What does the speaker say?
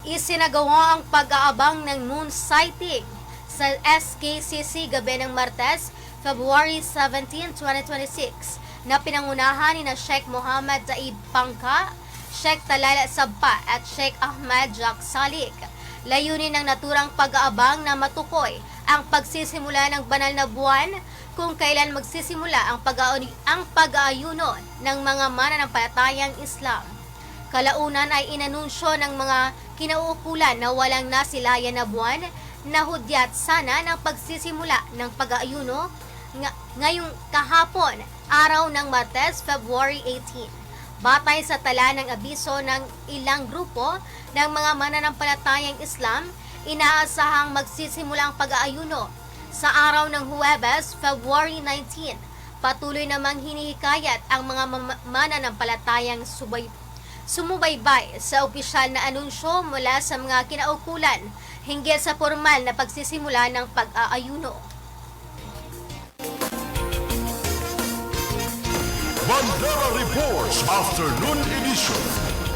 Isinagawa ang pag-aabang ng moon sighting sa SKCC gabi ng Martes, February 17, 2026 na pinangunahan ni Sheikh Mohammed Taib Pangka, Sheikh Talal Sabpa at Sheikh Ahmad Jak Salik. Layunin ng naturang pag-aabang na matukoy ang pagsisimula ng banal na buwan, kung kailan magsisimula ang pag-aayuno ng mga mananampalatayang Islam. Kalaunan ay inanunsyo ng mga kinauukulan na walang nasilayan na buwan na hudyat sana ng pagsisimula ng pag-aayuno ngayong kahapon, araw ng Martes, February 18. Batay sa tala ng abiso ng ilang grupo ng mga mananampalatayang Islam, inaasahang magsisimula ang pag-aayuno sa araw ng Huwebes, February 19. Patuloy namang hinihikayat ang mga mananampalatayang sumubaybay sa opisyal na anunsyo mula sa mga kinaukulan hinggil sa formal na pagsisimula ng pag-aayuno. Bandera Reports Afternoon Edition.